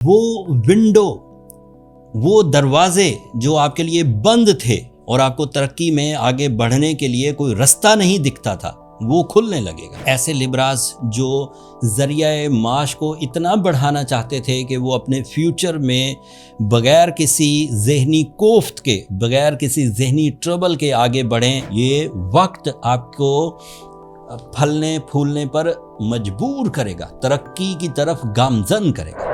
وہ ونڈو، وہ دروازے جو آپ کے لیے بند تھے اور آپ کو ترقی میں آگے بڑھنے کے لیے کوئی رستہ نہیں دکھتا تھا، وہ کھلنے لگے گا۔ ایسے لبراز جو ذریعہ معاش کو اتنا بڑھانا چاہتے تھے کہ وہ اپنے فیوچر میں بغیر کسی ذہنی کوفت کے، بغیر کسی ذہنی ٹربل کے آگے بڑھیں، یہ وقت آپ کو پھلنے پھولنے پر مجبور کرے گا، ترقی کی طرف گامزن کرے گا۔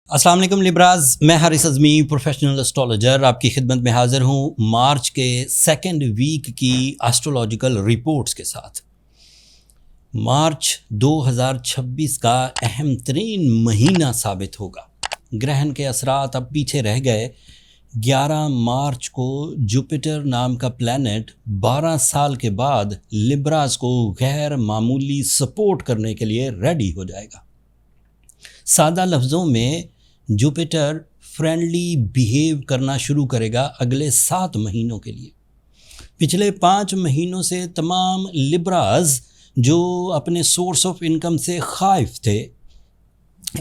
السلام علیکم لبراز، میں حارث اعظمی پروفیشنل اسٹرالوجر آپ کی خدمت میں حاضر ہوں مارچ کے سیکنڈ ویک کی ایسٹرولوجیکل رپورٹس کے ساتھ۔ مارچ 2026 کا اہم ترین مہینہ ثابت ہوگا۔ گرہن کے اثرات اب پیچھے رہ گئے۔ 11 مارچ کو جوپیٹر نام کا پلینٹ 12 سال کے بعد لبراز کو غیر معمولی سپورٹ کرنے کے لیے ریڈی ہو جائے گا۔ سادہ لفظوں میں جوپیٹر فرینڈلی بیہیو کرنا شروع کرے گا اگلے 7 مہینوں کے لیے۔ پچھلے 5 مہینوں سے تمام لبراز جو اپنے سورس آف انکم سے خائف تھے،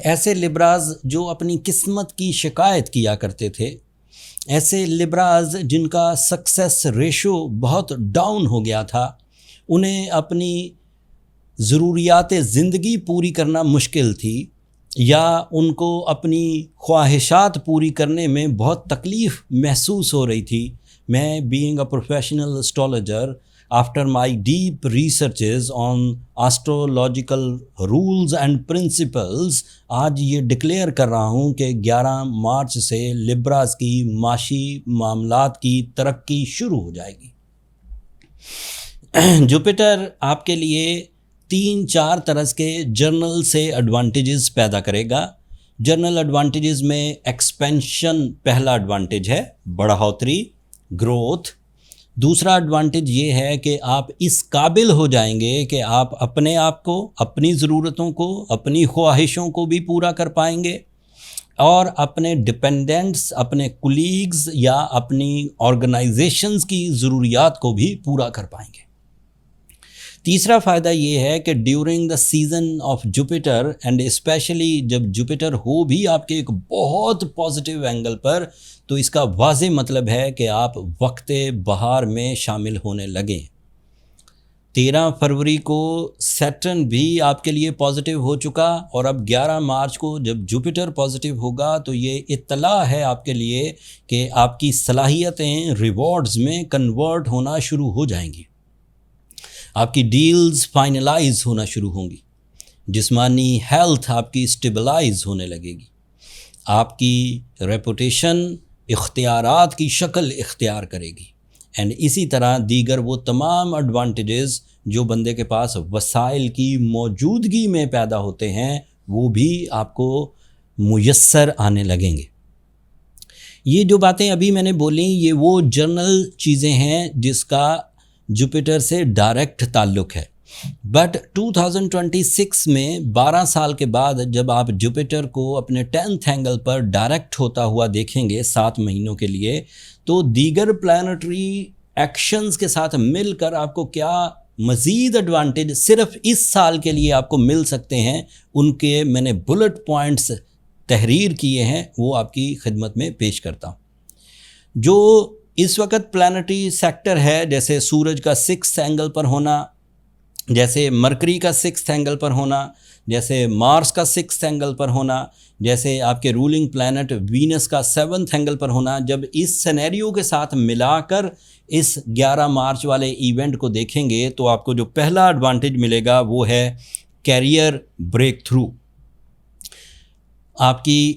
ایسے لبراز جو اپنی قسمت کی شکایت کیا کرتے تھے، ایسے لبراز جن کا سکسیس ریشو بہت ڈاؤن ہو گیا تھا، انہیں اپنی ضروریات زندگی پوری کرنا مشکل تھی، یا ان کو اپنی خواہشات پوری کرنے میں بہت تکلیف محسوس ہو رہی تھی، میں being a professional astrologer after my deep researches on astrological rules and principles آج یہ ڈکلیئر کر رہا ہوں کہ 11 مارچ سے لبراز کی معاشی معاملات کی ترقی شروع ہو جائے گی۔ جوپیٹر آپ کے لیے 3-4 طرز کے جرنل سے ایڈوانٹیجز پیدا کرے گا۔ جرنل ایڈوانٹیجز میں ایکسپینشن پہلا ایڈوانٹیج ہے، بڑھوتری، گروتھ۔ دوسرا ایڈوانٹیج یہ ہے کہ آپ اس قابل ہو جائیں گے کہ آپ اپنے آپ کو، اپنی ضرورتوں کو، اپنی خواہشوں کو بھی پورا کر پائیں گے، اور اپنے ڈپینڈنٹس، اپنے کولیگز یا اپنی آرگنائزیشنز کی ضروریات کو بھی پورا کر پائیں گے۔ تیسرا فائدہ یہ ہے کہ during the season of Jupiter and especially جب جوپیٹر ہو بھی آپ کے ایک بہت پازیٹیو اینگل پر، تو اس کا واضح مطلب ہے کہ آپ وقت بہار میں شامل ہونے لگیں۔ 13 فروری کو سیٹرن بھی آپ کے لیے پازیٹیو ہو چکا، اور اب 11 مارچ کو جب جوپیٹر پازیٹیو ہوگا تو یہ اطلاع ہے آپ کے لیے کہ آپ کی صلاحیتیں ریوارڈز میں کنورٹ ہونا شروع ہو جائیں گی، آپ کی ڈیلز فائنلائز ہونا شروع ہوں گی، جسمانی ہیلتھ آپ کی اسٹیبلائز ہونے لگے گی، آپ کی ریپوٹیشن اختیارات کی شکل اختیار کرے گی، اینڈ اسی طرح دیگر وہ تمام ایڈوانٹیجز جو بندے کے پاس وسائل کی موجودگی میں پیدا ہوتے ہیں، وہ بھی آپ کو میسر آنے لگیں گے۔ یہ جو باتیں ابھی میں نے بولیں، یہ وہ جرنل چیزیں ہیں جس کا جوپیٹر سے ڈائریکٹ تعلق ہے، بٹ 2026 میں 12 سال کے بعد جب آپ جوپیٹر کو اپنے 10th اینگل پر ڈائریکٹ ہوتا ہوا دیکھیں گے 7 مہینوں کے لیے، تو دیگر پلانٹری ایکشنز کے ساتھ مل کر آپ کو کیا مزید ایڈوانٹیج صرف اس سال کے لیے آپ کو مل سکتے ہیں، ان کے میں نے بلٹ پوائنٹس تحریر کیے ہیں، وہ آپ کی خدمت میں پیش کرتا ہوں۔ جو اس وقت پلانٹری سیکٹر ہے، جیسے سورج کا 6th اینگل پر ہونا، جیسے مرکری کا 6th اینگل پر ہونا، جیسے مارس کا 6th اینگل پر ہونا، جیسے آپ کے رولنگ پلانٹ وینس کا 7th اینگل پر ہونا، جب اس سینیریو کے ساتھ ملا کر اس 11 مارچ والے ایونٹ کو دیکھیں گے تو آپ کو جو پہلا ایڈوانٹیج ملے گا وہ ہے کیریئر بریک تھرو۔ آپ کی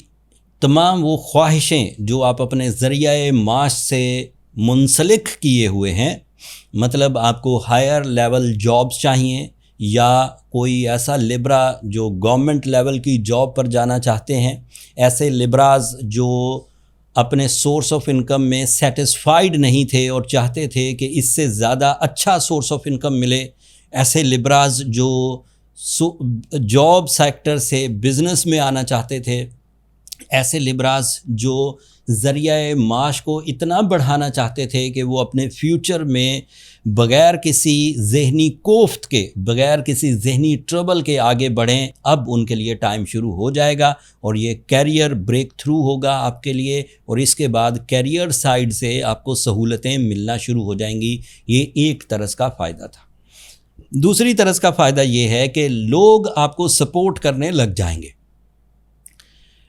تمام وہ خواہشیں جو آپ اپنے ذریعہ معاش سے منسلک کیے ہوئے ہیں، مطلب آپ کو ہائر لیول جابز چاہیے، یا کوئی ایسا لبرا جو گورنمنٹ لیول کی جاب پر جانا چاہتے ہیں، ایسے لبراز جو اپنے سورس آف انکم میں سیٹسفائیڈ نہیں تھے اور چاہتے تھے کہ اس سے زیادہ اچھا سورس آف انکم ملے، ایسے لبراز جو جاب سیکٹر سے بزنس میں آنا چاہتے تھے، ایسے لبراز جو ذریعہ معاش کو اتنا بڑھانا چاہتے تھے کہ وہ اپنے فیوچر میں بغیر کسی ذہنی کوفت کے، بغیر کسی ذہنی ٹربل کے آگے بڑھیں. اب ان کے لیے ٹائم شروع ہو جائے گا اور یہ کیریئر بریک تھرو ہوگا آپ کے لیے، اور اس کے بعد کیریئر سائیڈ سے آپ کو سہولتیں ملنا شروع ہو جائیں گی. یہ ایک طرز کا فائدہ تھا. دوسری طرز کا فائدہ یہ ہے کہ لوگ آپ کو سپورٹ کرنے لگ جائیں گے.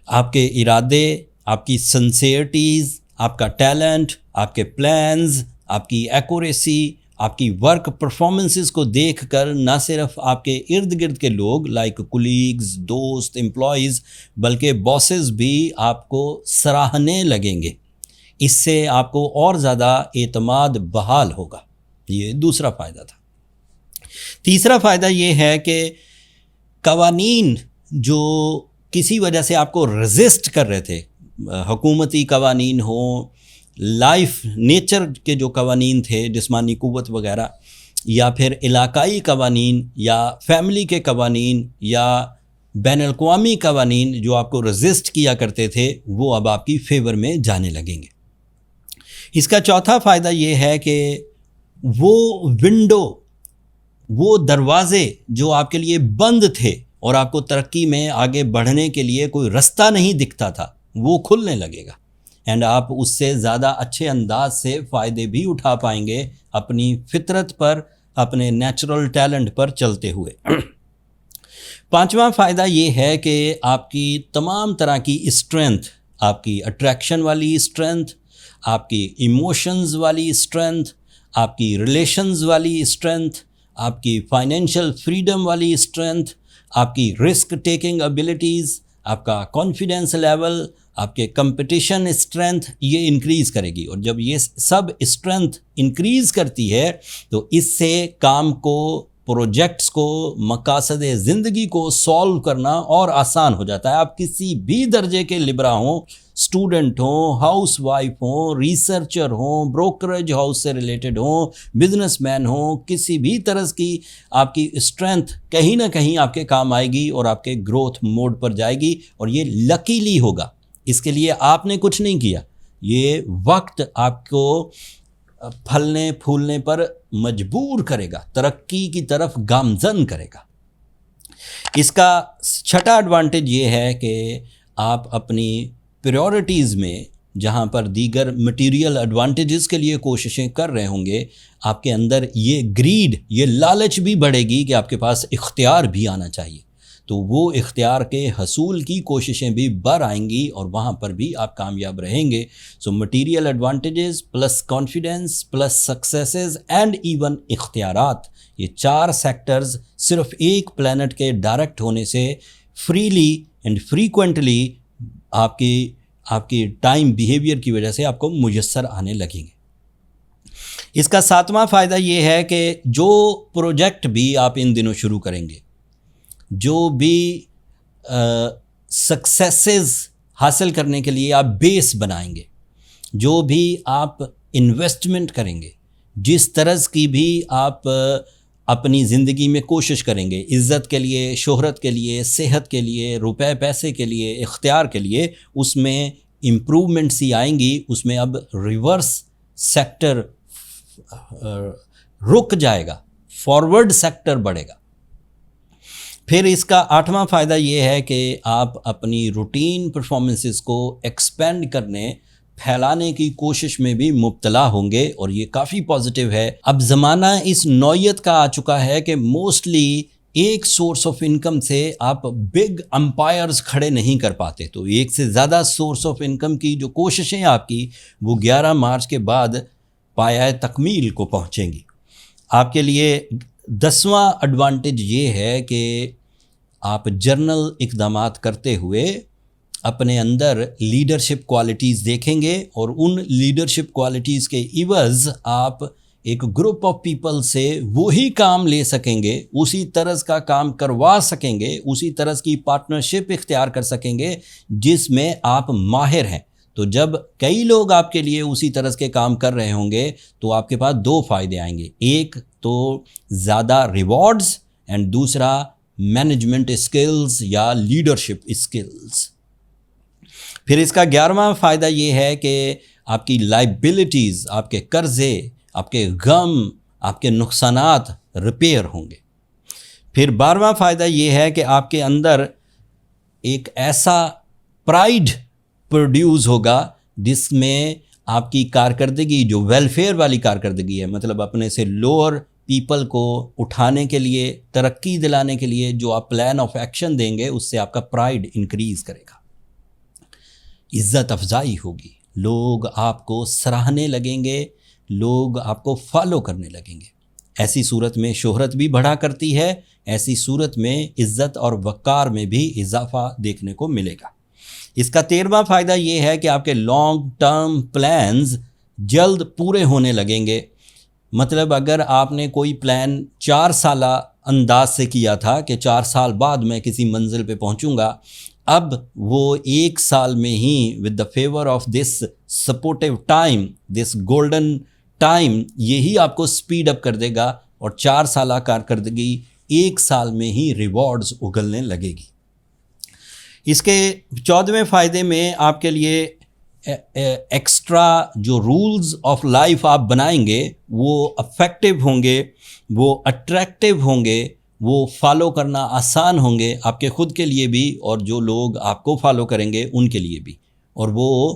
آپ کے ارادے، آپ کی سنسیئرٹیز، آپ کا ٹیلنٹ، آپ کے پلانز، آپ کی ایکوریسی، آپ کی ورک پرفارمنسز کو دیکھ کر نہ صرف آپ کے ارد گرد کے لوگ لائک کولیگز، دوست، امپلائیز، بلکہ باسز بھی آپ کو سراہنے لگیں گے. اس سے آپ کو اور زیادہ اعتماد بحال ہوگا. یہ دوسرا فائدہ تھا. تیسرا فائدہ یہ ہے کہ قوانین جو کسی وجہ سے آپ کو ریزسٹ کر رہے تھے، حکومتی قوانین ہوں، لائف نیچر کے جو قوانین تھے، جسمانی قوت وغیرہ، یا پھر علاقائی قوانین یا فیملی کے قوانین یا بین الاقوامی قوانین جو آپ کو ریزسٹ کیا کرتے تھے، وہ اب آپ کی فیور میں جانے لگیں گے. اس کا چوتھا فائدہ یہ ہے کہ وہ ونڈو، وہ دروازے جو آپ کے لیے بند تھے اور آپ کو ترقی میں آگے بڑھنے کے لیے کوئی رستہ نہیں دکھتا تھا، وہ کھلنے لگے گا. اینڈ آپ اس سے زیادہ اچھے انداز سے فائدے بھی اٹھا پائیں گے اپنی فطرت پر، اپنے نیچرل ٹیلنٹ پر چلتے ہوئے. پانچواں فائدہ یہ ہے کہ آپ کی تمام طرح کی اسٹرینتھ، آپ کی اٹریکشن والی اسٹرینتھ، آپ کی ایموشنز والی اسٹرینتھ، آپ کی ریلیشنز والی اسٹرینتھ، آپ کی فائنینشیل فریڈم والی اسٹرینتھ، آپ کی رسک ٹیکنگ ابیلٹیز، آپ کا کانفیڈنس لیول، آپ کے کمپٹیشن اسٹرینتھ، یہ انکریز کرے گی. اور جب یہ سب اسٹرینتھ انکریز کرتی ہے تو اس سے کام کو، پروجیکٹس کو، مقاصد زندگی کو سولو کرنا اور آسان ہو جاتا ہے. آپ کسی بھی درجے کے لبرا ہوں، اسٹوڈنٹ ہوں، ہاؤس وائف ہوں، ریسرچر ہوں، بروکریج ہاؤس سے ریلیٹڈ ہوں، بزنس مین ہوں، کسی بھی طرز کی آپ کی اسٹرینتھ کہیں نہ کہیں آپ کے کام آئے گی اور آپ کے گروتھ موڈ پر جائے گی. اور یہ لکیلی ہوگا. اس کے لیے آپ نے کچھ نہیں کیا، یہ وقت آپ کو پھلنے پھولنے پر مجبور کرے گا، ترقی کی طرف گامزن کرے گا. اس کا چھٹا ایڈوانٹیج یہ ہے کہ آپ اپنی پریورٹیز میں، جہاں پر دیگر مٹیریل ایڈوانٹیجز کے لیے کوششیں کر رہے ہوں گے، آپ کے اندر یہ گریڈ، یہ لالچ بھی بڑھے گی کہ آپ کے پاس اختیار بھی آنا چاہیے. تو وہ اختیار کے حصول کی کوششیں بھی بڑھ آئیں گی اور وہاں پر بھی آپ کامیاب رہیں گے. So material advantages plus confidence plus successes and even اختیارات، یہ چار سیکٹرز صرف ایک پلانٹ کے ڈائریکٹ ہونے سے فریلی اینڈ فریکوینٹلی آپ کی ٹائم بیہیویئر کی وجہ سے آپ کو میسر آنے لگیں گے. اس کا ساتواں فائدہ یہ ہے کہ جو پروجیکٹ بھی آپ ان دنوں شروع کریں گے، جو بھی سکسیسز حاصل کرنے کے لیے آپ بیس بنائیں گے، جو بھی آپ انویسٹمنٹ کریں گے، جس طرز کی بھی آپ اپنی زندگی میں کوشش کریں گے، عزت کے لیے، شہرت کے لیے، صحت کے لیے، روپے پیسے کے لیے، اختیار کے لیے، اس میں امپرومنٹس ہی آئیں گی. اس میں اب ریورس سیکٹر رک جائے گا، فارورڈ سیکٹر بڑھے گا. پھر اس کا آٹھواں فائدہ یہ ہے کہ آپ اپنی روٹین پرفارمنسز کو ایکسپینڈ کرنے، پھیلانے کی کوشش میں بھی مبتلا ہوں گے، اور یہ کافی پازیٹیو ہے. اب زمانہ اس نوعیت کا آ چکا ہے کہ موسٹلی ایک سورس آف انکم سے آپ بگ امپائرز کھڑے نہیں کر پاتے. تو ایک سے زیادہ سورس آف انکم کی جو کوششیں آپ کی، وہ 11 مارچ کے بعد پایہ تکمیل کو پہنچیں گی. آپ کے لیے 10واں ایڈوانٹیج یہ ہے کہ آپ جرنل اقدامات کرتے ہوئے اپنے اندر لیڈرشپ کوالٹیز دیکھیں گے، اور ان لیڈرشپ کوالٹیز کے عوض آپ ایک گروپ آف پیپل سے وہی کام لے سکیں گے، اسی طرز کا کام کروا سکیں گے، اسی طرز کی پارٹنرشپ اختیار کر سکیں گے جس میں آپ ماہر ہیں. تو جب کئی لوگ آپ کے لیے اسی طرز کے کام کر رہے ہوں گے تو آپ کے پاس 2 فائدے آئیں گے. ایک تو زیادہ ریوارڈز، اینڈ دوسرا مینجمنٹ اسکلز یا لیڈرشپ اسکلز. پھر اس کا 11واں فائدہ یہ ہے کہ آپ کی لائبلٹیز، آپ کے قرضے، آپ کے غم، آپ کے نقصانات ریپیئر ہوں گے۔ پھر 12واں فائدہ یہ ہے کہ آپ کے اندر ایک ایسا پرائیڈ پروڈیوس ہوگا جس میں آپ کی کارکردگی جو ویلفیئر والی کارکردگی ہے، مطلب اپنے سے لوور پیپل کو اٹھانے کے لیے، ترقی دلانے کے لیے جو آپ پلان آف ایکشن دیں گے، اس سے آپ کا پرائیڈ انکریز کرے گا، عزت افزائی ہوگی، لوگ آپ کو سراہنے لگیں گے، لوگ آپ کو فالو کرنے لگیں گے۔ ایسی صورت میں شہرت بھی بڑھا کرتی ہے، ایسی صورت میں عزت اور وقار میں بھی اضافہ دیکھنے کو ملے گا۔ اس کا 13واں فائدہ یہ ہے کہ آپ کے لانگ ٹرم پلانز جلد پورے ہونے لگیں گے۔ مطلب اگر آپ نے کوئی پلان 4 سالہ انداز سے کیا تھا کہ 4 سال بعد میں کسی منزل پہ پہنچوں گا، اب وہ 1 سال میں ہی with the favor of this supportive time, this golden time، یہی آپ کو سپیڈ اپ کر دے گا اور 4 سالہ کارکردگی 1 سال میں ہی ریوارڈز اگلنے لگے گی۔ اس کے 14ویں فائدے میں آپ کے لیے ایکسٹرا جو رولز آف لائف آپ بنائیں گے وہ افیکٹو ہوں گے، وہ اٹریکٹیو ہوں گے، وہ فالو کرنا آسان ہوں گے، آپ کے خود کے لیے بھی اور جو لوگ آپ کو فالو کریں گے ان کے لیے بھی، اور وہ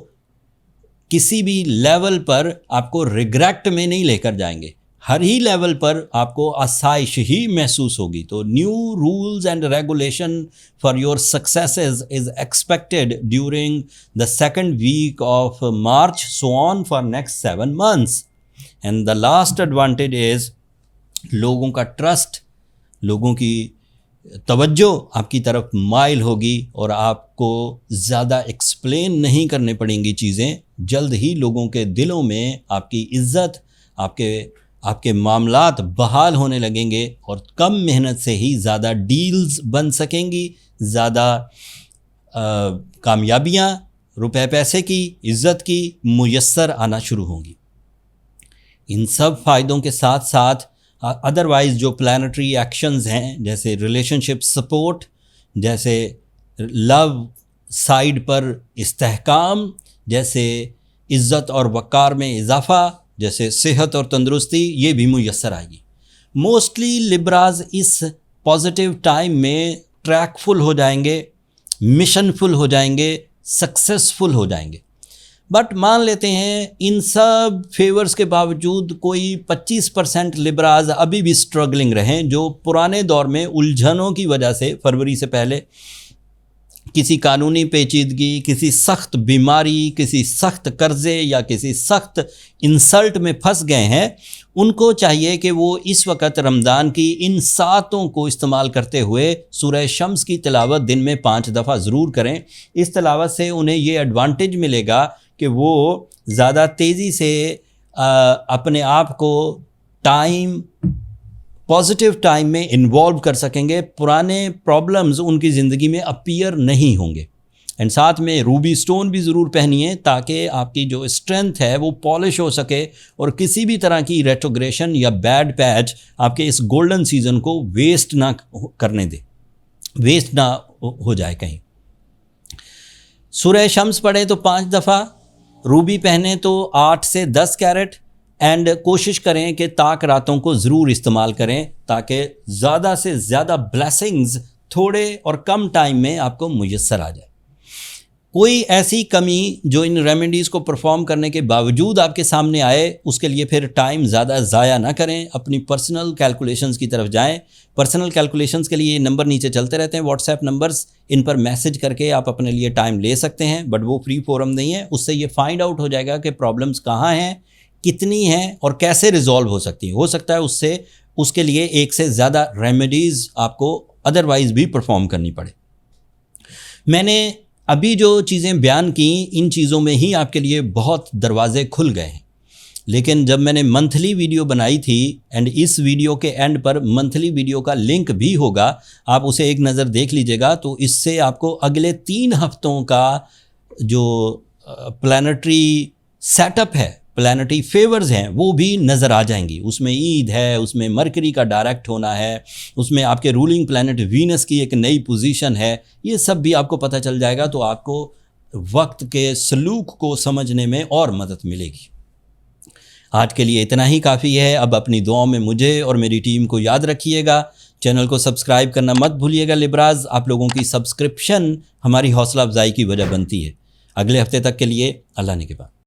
کسی بھی لیول پر آپ کو ریگریٹ میں نہیں لے کر جائیں گے، ہر ہی لیول پر آپ کو آسائش ہی محسوس ہوگی۔ تو new rules and regulation for your successes is expected during the second week of March so on for next 7 months، and the last advantage is لوگوں کا ٹرسٹ، لوگوں کی توجہ آپ کی طرف مائل ہوگی اور آپ کو زیادہ ایکسپلین نہیں کرنے پڑیں گی چیزیں، جلد ہی لوگوں کے دلوں میں آپ کی عزت، آپ کے معاملات بحال ہونے لگیں گے اور کم محنت سے ہی زیادہ ڈیلز بن سکیں گی، زیادہ کامیابیاں روپے پیسے کی، عزت کی میسر آنا شروع ہوں گی۔ ان سب فائدوں کے ساتھ ساتھ ادروائز جو پلانٹری ایکشنز ہیں، جیسے ریلیشن شپ سپورٹ، جیسے لو سائیڈ پر استحکام، جیسے عزت اور وقار میں اضافہ، جیسے صحت اور تندرستی، یہ بھی میسر آئے گی۔ موسٹلی لبراز اس پازیٹیو ٹائم میں ٹریک فل ہو جائیں گے، مشن فل ہو جائیں گے، سکسیسفل ہو جائیں گے۔ بٹ مان لیتے ہیں ان سب فیورز کے باوجود کوئی 25% لبراز ابھی بھی سٹرگلنگ رہیں، جو پرانے دور میں الجھنوں کی وجہ سے فروری سے پہلے کسی قانونی پیچیدگی، کسی سخت بیماری، کسی سخت قرضے یا کسی سخت انسلٹ میں پھنس گئے ہیں، ان کو چاہیے کہ وہ اس وقت رمضان کی ان ساعتوں کو استعمال کرتے ہوئے سورہ شمس کی تلاوت دن میں 5 دفعہ ضرور کریں۔ اس تلاوت سے انہیں یہ ایڈوانٹیج ملے گا کہ وہ زیادہ تیزی سے اپنے آپ کو پازیٹیو ٹائم میں انوالو کر سکیں گے، پرانے پرابلمز ان کی زندگی میں اپیئر نہیں ہوں گے۔ اینڈ ساتھ میں روبی سٹون بھی ضرور پہنیے تاکہ آپ کی جو اسٹرینتھ ہے وہ پالش ہو سکے اور کسی بھی طرح کی ریٹروگریشن یا بیڈ پیچ آپ کے اس گولڈن سیزن کو ویسٹ نہ کرنے دے، ویسٹ نہ ہو جائے کہیں۔ سورہ شمس پڑھیں تو 5 دفعہ، روبی پہنیں تو 8 سے 10 کیرٹ، اینڈ کوشش کریں کہ طاق راتوں کو ضرور استعمال کریں تاکہ زیادہ سے زیادہ بلیسنگز تھوڑے اور کم ٹائم میں آپ کو میسر آ جائے۔ کوئی ایسی کمی جو ان ریمیڈیز کو پرفارم کرنے کے باوجود آپ کے سامنے آئے، اس کے لیے پھر ٹائم زیادہ ضائع نہ کریں، اپنی پرسنل کیلکولیشنز کی طرف جائیں۔ پرسنل کیلکولیشنز کے لیے یہ نمبر نیچے چلتے رہتے ہیں، واٹس ایپ نمبرز، ان پر میسج کر کے آپ اپنے لیے ٹائم لے سکتے ہیں، بٹ وہ فری فورم نہیں ہے۔ اس سے یہ فائنڈ آؤٹ ہو جائے گا کہ پرابلمز کہاں ہیں، کتنی ہیں اور کیسے ریزالو ہو سکتی ہیں۔ ہو سکتا ہے اس کے لیے 1 سے زیادہ ریمیڈیز آپ کو ادروائز بھی پرفارم کرنی پڑے۔ میں نے ابھی جو چیزیں بیان کیں، ان چیزوں میں ہی آپ کے لیے بہت دروازے کھل گئے ہیں، لیکن جب میں نے منتھلی ویڈیو بنائی تھی، اینڈ اس ویڈیو کے اینڈ پر منتھلی ویڈیو کا لنک بھی ہوگا، آپ اسے ایک نظر دیکھ لیجئے گا، تو اس سے آپ کو اگلے 3 ہفتوں کا جو پلانٹری سیٹ اپ ہے، پلانٹری فیورز ہیں، وہ بھی نظر آ جائیں گی۔ اس میں عید ہے، اس میں مرکری کا ڈائریکٹ ہونا ہے، اس میں آپ کے رولنگ پلانٹ وینس کی ایک نئی پوزیشن ہے، یہ سب بھی آپ کو پتہ چل جائے گا، تو آپ کو وقت کے سلوک کو سمجھنے میں اور مدد ملے گی۔ آج کے لیے اتنا ہی کافی ہے. اب اپنی دعاؤں میں مجھے اور میری ٹیم کو یاد رکھیے گا. چینل کو سبسکرائب کرنا مت بھولیے گا. لبراز آپ لوگوں کی سبسکرپشن ہماری حوصلہ افزائی کی وجہ بنتی ہے. اگلے ہفتے تک کے لیے اللہ نگہبان.